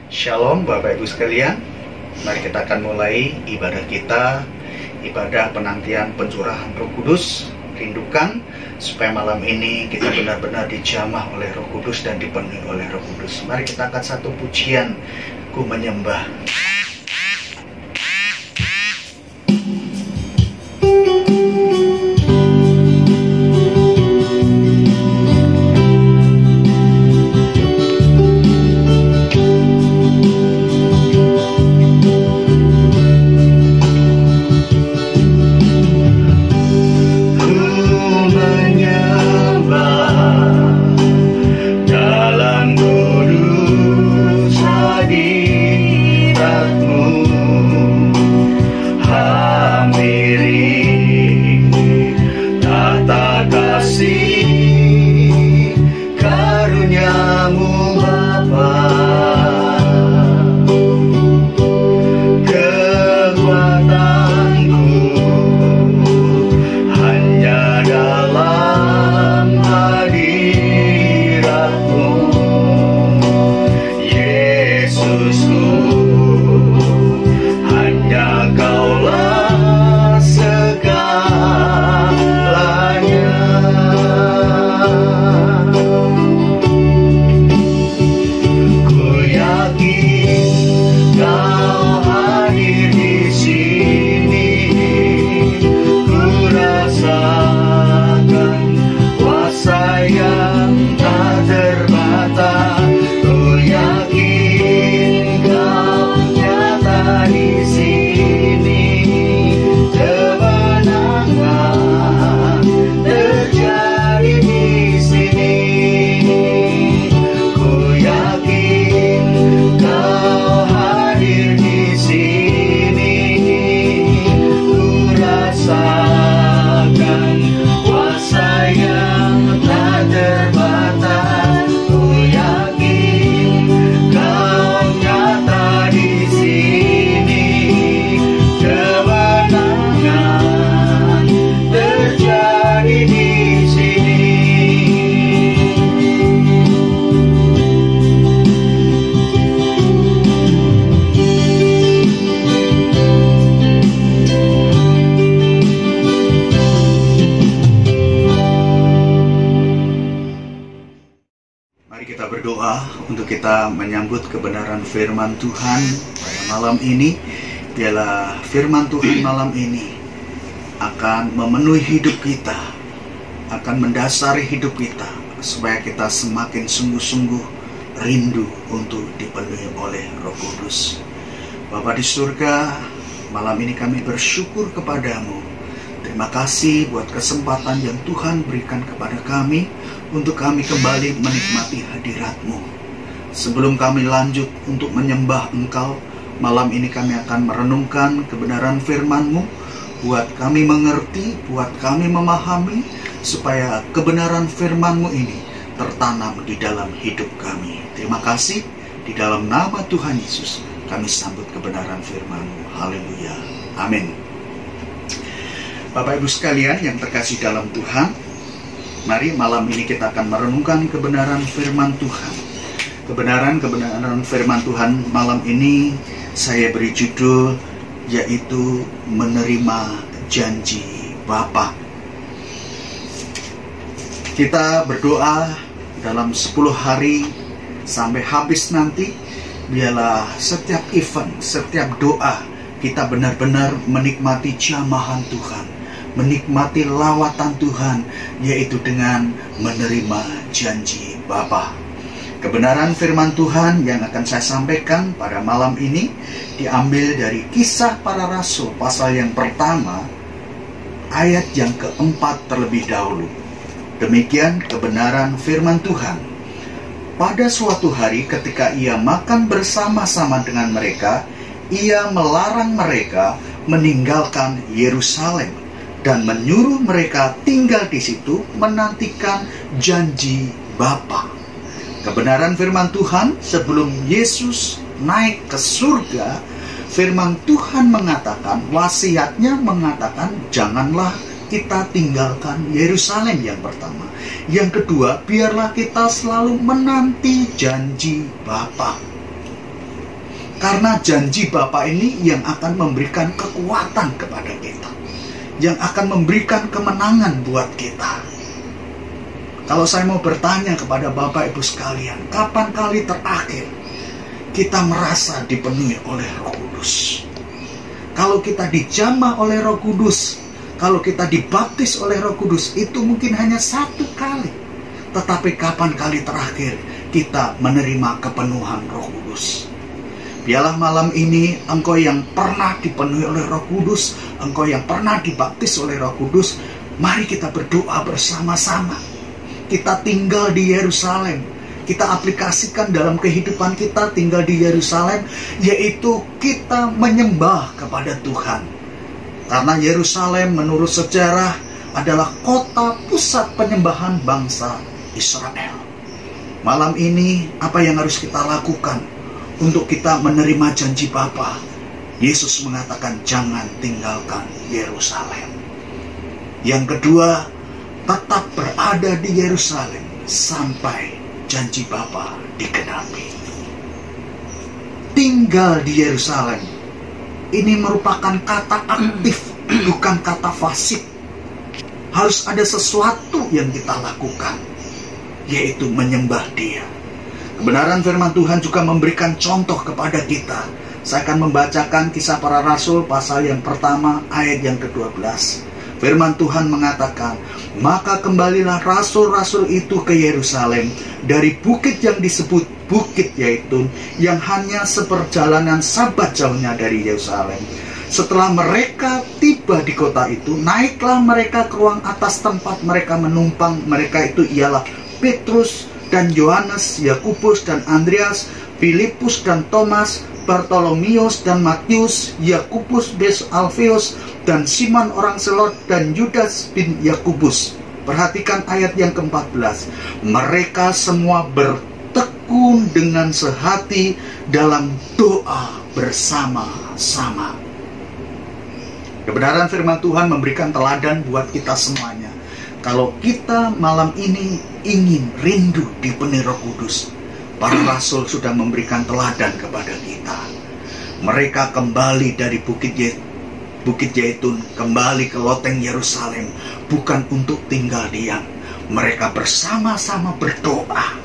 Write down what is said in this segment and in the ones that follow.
Shalom Bapak Ibu sekalian. Mari kita akan mulai ibadah kita, ibadah penantian pencurahan Roh Kudus. Rindukan supaya malam ini kita benar-benar dijamah oleh Roh Kudus dan dipenuhi oleh Roh Kudus. Mari kita angkat satu pujian, Ku Menyembah. Menyambut kebenaran firman Tuhan pada malam ini. Biarlah firman Tuhan malam ini akan memenuhi hidup kita, akan mendasari hidup kita, supaya kita semakin sungguh-sungguh rindu untuk dipenuhi oleh Roh Kudus. Bapa di surga, malam ini kami bersyukur kepadamu. Terima kasih buat kesempatan yang Tuhan berikan kepada kami untuk kami kembali menikmati hadirat-Mu. Sebelum kami lanjut untuk menyembah Engkau, malam ini kami akan merenungkan kebenaran firman-Mu, buat kami mengerti, buat kami memahami, supaya kebenaran firman-Mu ini tertanam di dalam hidup kami. Terima kasih, di dalam nama Tuhan Yesus, kami sambut kebenaran firman-Mu. Haleluya. Amin. Bapak Ibu sekalian yang terkasih dalam Tuhan, mari malam ini kita akan merenungkan kebenaran firman Tuhan. Kebenaran firman Tuhan malam ini saya beri judul, yaitu menerima janji Bapa. Kita berdoa dalam 10 hari sampai habis nanti. Biarlah setiap event, setiap doa kita benar-benar menikmati jamahan Tuhan, menikmati lawatan Tuhan, yaitu dengan menerima janji Bapa. Kebenaran firman Tuhan yang akan saya sampaikan pada malam ini diambil dari Kisah Para Rasul pasal yang pertama, ayat yang keempat terlebih dahulu. Demikian kebenaran firman Tuhan. Pada suatu hari ketika ia makan bersama-sama dengan mereka, ia melarang mereka meninggalkan Yerusalem dan menyuruh mereka tinggal di situ menantikan janji Bapa. Kebenaran firman Tuhan, sebelum Yesus naik ke surga, firman Tuhan mengatakan, wasiatnya mengatakan, janganlah kita tinggalkan Yerusalem yang pertama. Yang kedua, biarlah kita selalu menanti janji Bapa. Karena janji Bapa ini yang akan memberikan kekuatan kepada kita, yang akan memberikan kemenangan buat kita. Kalau saya mau bertanya kepada Bapak Ibu sekalian, kapan kali terakhir kita merasa dipenuhi oleh Roh Kudus? Kalau kita dijamah oleh Roh Kudus, kalau kita dibaptis oleh Roh Kudus, itu mungkin hanya satu kali. Tetapi kapan kali terakhir kita menerima kepenuhan Roh Kudus? Biarlah malam ini engkau yang pernah dipenuhi oleh Roh Kudus, engkau yang pernah dibaptis oleh Roh Kudus, mari kita berdoa bersama-sama. Kita tinggal di Yerusalem, kita aplikasikan dalam kehidupan kita tinggal di Yerusalem, yaitu kita menyembah kepada Tuhan. Karena Yerusalem menurut sejarah adalah kota pusat penyembahan bangsa Israel. Malam ini apa yang harus kita lakukan untuk kita menerima janji Bapa? Yesus mengatakan jangan tinggalkan Yerusalem. Yang kedua, tetap berada di Yerusalem sampai janji Bapa digenapi. Tinggal di Yerusalem ini merupakan kata aktif, bukan kata fasik. Harus ada sesuatu yang kita lakukan, yaitu menyembah Dia. Kebenaran firman Tuhan juga memberikan contoh kepada kita. Saya akan membacakan Kisah Para Rasul pasal yang pertama ayat yang ke-12. Firman Tuhan mengatakan, maka kembalilah rasul-rasul itu ke Yerusalem dari bukit yang disebut Bukit Yaitun, yang hanya seperjalanan sabat jauhnya dari Yerusalem. Setelah mereka tiba di kota itu, naiklah mereka ke ruang atas tempat mereka menumpang. Mereka itu ialah Petrus dan Yohanes, Yakobus dan Andreas, Filipus dan Thomas, Bartolomeus dan Matius, Yakobus bin Alfeus dan Simon orang Selot, dan Yudas bin Yakobus. Perhatikan ayat yang ke-14. Mereka semua bertekun dengan sehati dalam doa bersama-sama. Kebenaran firman Tuhan memberikan teladan buat kita semuanya. Kalau kita malam ini ingin rindu dipenuhi Roh Kudus, para rasul sudah memberikan teladan kepada kita. Mereka kembali dari Bukit Yaitun, kembali ke loteng Yerusalem, bukan untuk tinggal diam. Mereka bersama-sama berdoa.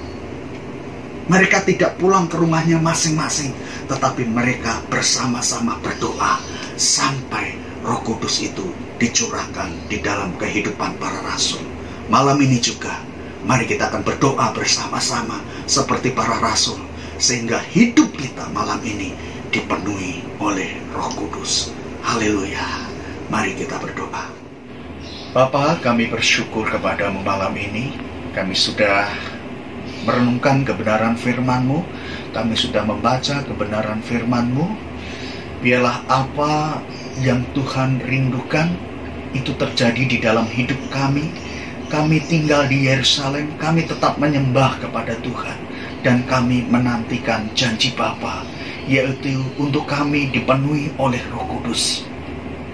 Mereka tidak pulang ke rumahnya masing-masing, tetapi mereka bersama-sama berdoa sampai Roh Kudus itu dicurahkan di dalam kehidupan para rasul. Malam ini juga, mari kita akan berdoa bersama-sama seperti para rasul, sehingga hidup kita malam ini dipenuhi oleh Roh Kudus. Haleluya. Mari kita berdoa. Bapa, kami bersyukur kepadamu malam ini. Kami sudah merenungkan kebenaran firman-Mu. Kami sudah membaca kebenaran firman-Mu. Biarlah apa yang Tuhan rindukan itu terjadi di dalam hidup kami. Kami tinggal di Yerusalem, kami tetap menyembah kepada Tuhan, dan kami menantikan janji Bapa, yaitu untuk kami dipenuhi oleh Roh Kudus.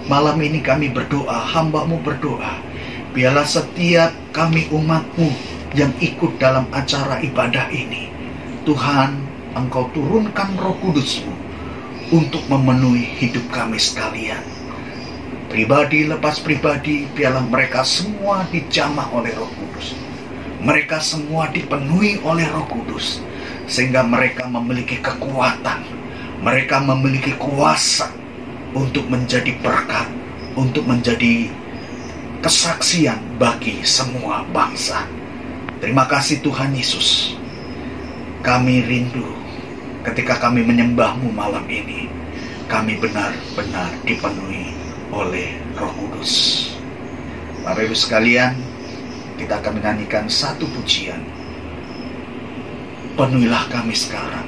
Malam ini kami berdoa, hamba-Mu berdoa, biarlah setiap kami umat-Mu yang ikut dalam acara ibadah ini, Tuhan, Engkau turunkan Roh Kudus-Mu untuk memenuhi hidup kami sekalian. Pribadi lepas pribadi, biarlah mereka semua dijamah oleh Roh Kudus. Mereka semua dipenuhi oleh Roh Kudus, sehingga mereka memiliki kekuatan, mereka memiliki kuasa untuk menjadi berkat, untuk menjadi kesaksian bagi semua bangsa. Terima kasih Tuhan Yesus. Kami rindu ketika kami menyembah-Mu malam ini, kami benar-benar dipenuhi oleh Roh Kudus. Bapak Ibu sekalian, kita akan menyanyikan satu pujian. Penuhilah kami sekarang.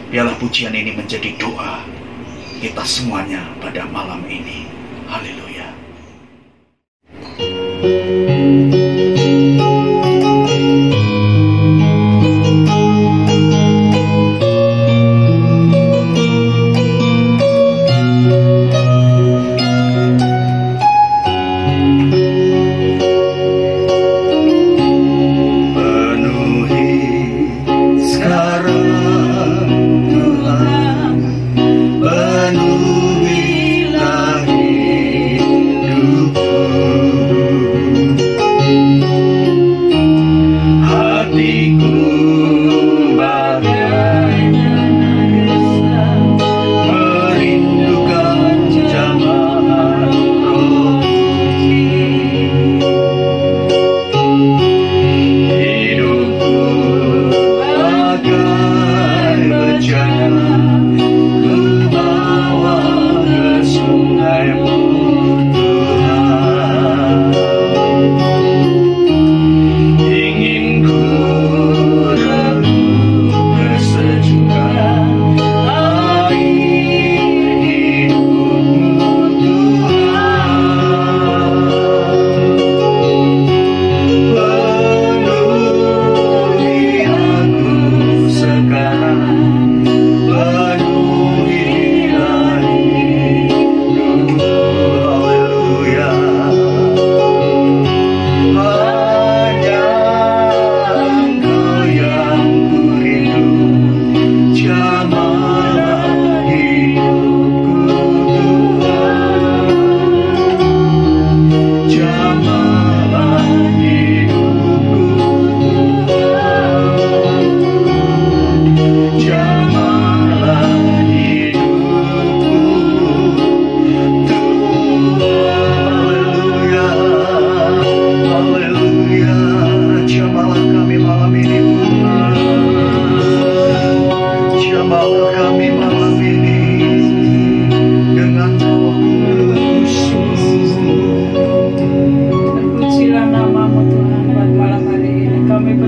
Biarlah pujian ini menjadi doa kita semuanya pada malam ini. Haleluya. Penuhi sekarang Tuhan.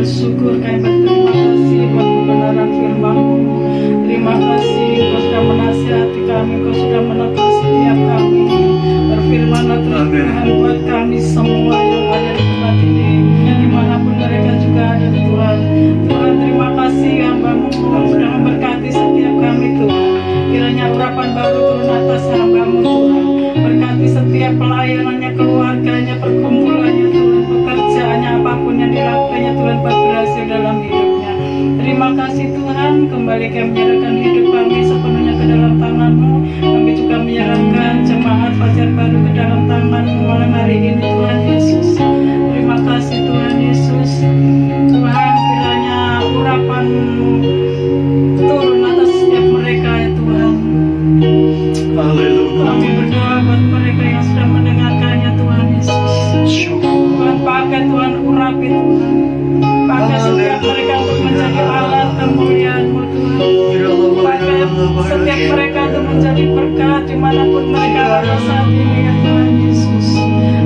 bersyukur, kami berterima kasih buat kebenaran firman-Mu. Terima kasih Engkau sudah menasihati kami, Engkau sudah menegur setiap kami. Berfirman-Lah terus Tuhan buat kami semua yang ada di tempat ini, dimanapun mereka juga ada Tuhan. Tuhan, terima kasih hamba-Mu sudah memberkati setiap kami Tuhan. Kiranya urapan baru turun atas hamba-Mu Tuhan. Berkati setiap pelayanannya, keluarganya, pergumulannya Tuhan, pekerjaannya, apapun yang dilakukannya Tuhan, buat berhasil dalam hidupnya. Terima kasih Tuhan, kembali kami menyerahkan hidup kami sepenuhnya ke dalam tangan-Mu. Kami juga menyerahkan jemaat Fajar Baru ke dalam tangan-Mu malam hari ini Tuhan Yesus. Terima kasih Tuhan Yesus. Tuhan, kiranya urapan-Mu turun atas setiap mereka ya Tuhan. Haleluya. Kami berdoa buat mereka yang sudah mendengarkannya Tuhan Yesus. Tuhan, pakai Tuhan, urapi Tuhan. Pakai setiap mereka untuk menjadi alat kemuliaan-Mu Tuhan. Pakai setiap mereka untuk menjadi berkat dimanapun mereka ada saat ini ya Tuhan Yesus.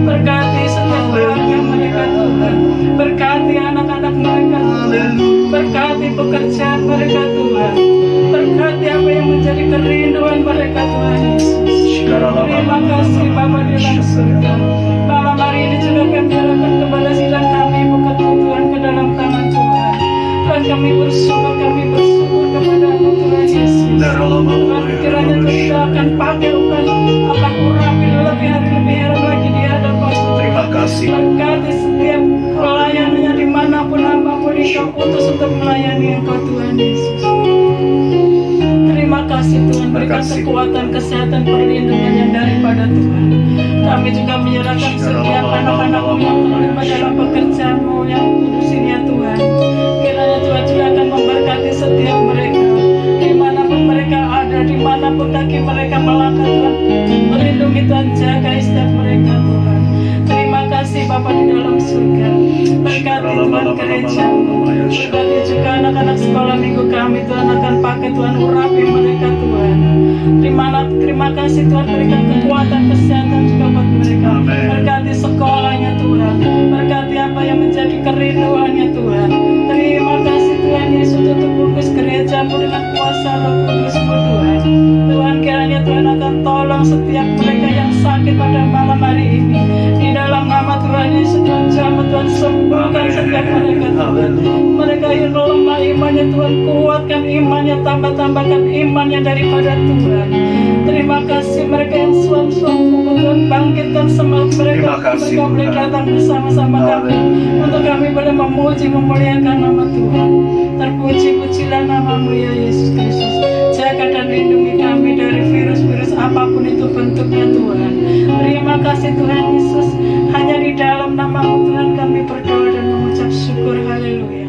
Berkati setiap keluarga mereka Tuhan. Berkati anak-anak mereka Tuhan. Berkati pekerjaan mereka Tuhan. Berkati apa yang menjadi kerinduan mereka Tuhan Yesus. Terima kasih Bapa di dalam surga. Malam hari ini juga kami menyerahkan kepada sidang kami, buka Tuhan ke dalam tangan Tuhan. Tuhan, kami bersyukur kepada-Mu Tuhan Yesus. Tuhan, kiranya Tuhan akan pakai akan urapi lebih hari lagi di hadapan Tuhan. Terima kasih. Berkati setiap pelayanannya dimanapun hamba-Mu Engkau utus untuk melayani Engkau Tuhan Yesus. Terima kasih Tuhan, berikan kekuatan, kesehatan, perlindungan yang daripada Tuhan. Kami juga menyerahkan setiap anak-anak-Mu yang terlibat dalam pekerjaan-Mu yang kudus ini ya Tuhan. Kiranya Tuhan juga akan memberkati setiap mereka, dimanapun mereka ada, dimanapun kaki mereka melangkah Tuhan. Melindungi Tuhan, jaga setiap mereka Tuhan. Terima kasih Bapa di dalam surga. Berkati Tuhan gereja, berkati juga anak-anak sekolah minggu kami Tuhan, akan pakai Tuhan, urapi mereka Tuhan. Terima kasih Tuhan, berikan kekuatan, kesehatan juga buat mereka. Berkati sekolahnya Tuhan, berkati apa yang menjadi kerinduannya Tuhan. Terima kasih Tuhan Yesus untuk bungkus gereja-Mu dengan kuasa Roh Kudus-Mu Tuhan. Tuhan, kiranya Tuhan akan tolong setiap mereka yang sakit pada malam hari ini. Di dalam nama Tuhan Yesus, Tuhan jamah, Tuhan sembuhkan setiap mereka Tuhan. Mereka yang lemah imannya Tuhan, kuatkan imannya, tambahkan imannya daripada Tuhan. Terima kasih mereka yang suam-suam Tuhan, bangkitkan semangat mereka. Mereka boleh datang bersama-sama kami untuk kami boleh memuji, memuliakan nama Tuhan. Terpuji-pujilah nama-Mu ya Yesus Kristus. Jaga dan lindungi kami dari virus-virus apapun itu bentuknya Tuhan. Terima kasih Tuhan Yesus. Hanya di dalam nama-Mu Tuhan kami berdoa dan mengucap syukur. Haleluya.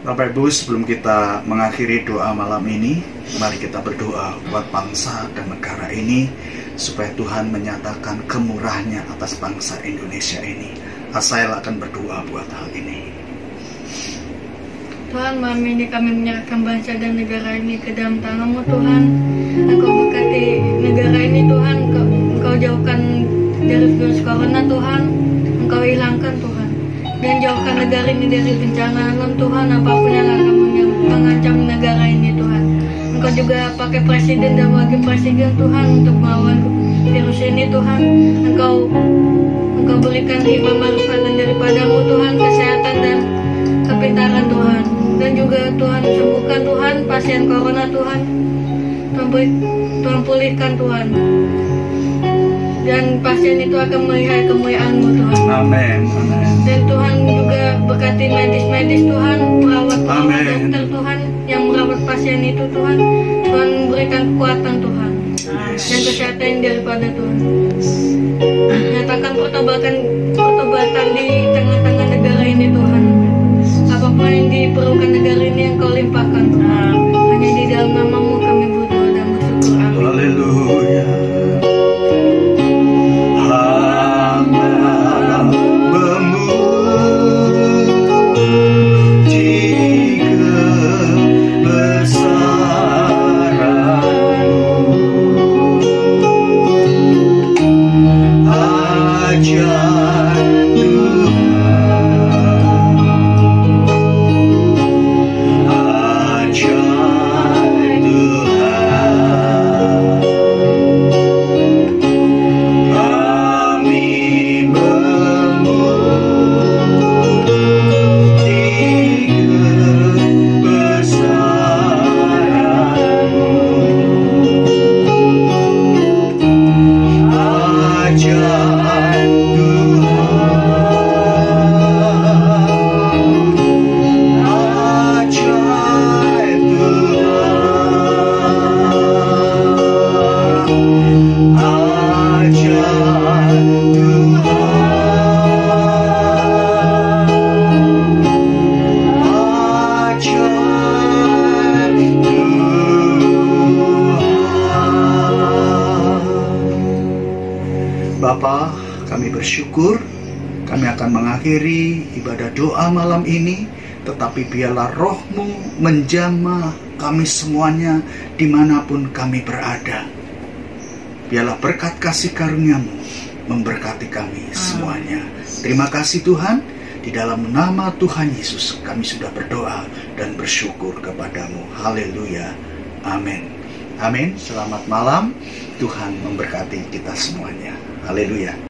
Bapak Ibu, sebelum kita mengakhiri doa malam ini, mari kita berdoa buat bangsa dan negara ini, supaya Tuhan menyatakan kemurahan-Nya atas bangsa Indonesia ini. Asael akan berdoa buat hal ini. Tuhan, malam ini kami menyerahkan bangsa dan negara ini ke dalam tangan-Mu Tuhan. Engkau berkati negara ini Tuhan, Engkau jauhkan dari virus corona Tuhan, Engkau hilangkan Tuhan, dan jauhkan negara ini dari bencana alam Tuhan, apapun yang akan mengancam negara ini Tuhan. Engkau juga pakai presiden dan wakil presiden Tuhan untuk melawan virus ini Tuhan. Engkau berikan hikmah manfaatan daripada-Mu Tuhan, kesehatan dan kepintaran Tuhan. Dan juga Tuhan sembuhkan Tuhan pasien corona Tuhan. Tuhan pulihkan Tuhan. Dan pasien itu akan melihat kemuliaan-Mu Tuhan. Amin. Dan Tuhan juga berkati medis-medis Tuhan, merawat dokter Tuhan yang merawat pasien itu Tuhan. Tuhan berikan kekuatan Tuhan dan kesehatan daripada Tuhan. Nyatakan pertobatan di tengah-tengah negara ini Tuhan. Apapun yang diperlukan negara ini yang Kau limpahkan Tuhan. Hanya di dalam nama-Mu kami berdoa dan bersyukur. Amin. Haleluya. Ajar Tuhan bersyukur. Kami akan mengakhiri ibadah doa malam ini, tetapi biarlah Roh-Mu menjamah kami semuanya dimanapun kami berada. Biarlah berkat kasih karunia-Mu memberkati kami semuanya. Terima kasih Tuhan, di dalam nama Tuhan Yesus kami sudah berdoa dan bersyukur kepadamu. Haleluya. Amin. Amin. Selamat malam. Tuhan memberkati kita semuanya. Haleluya.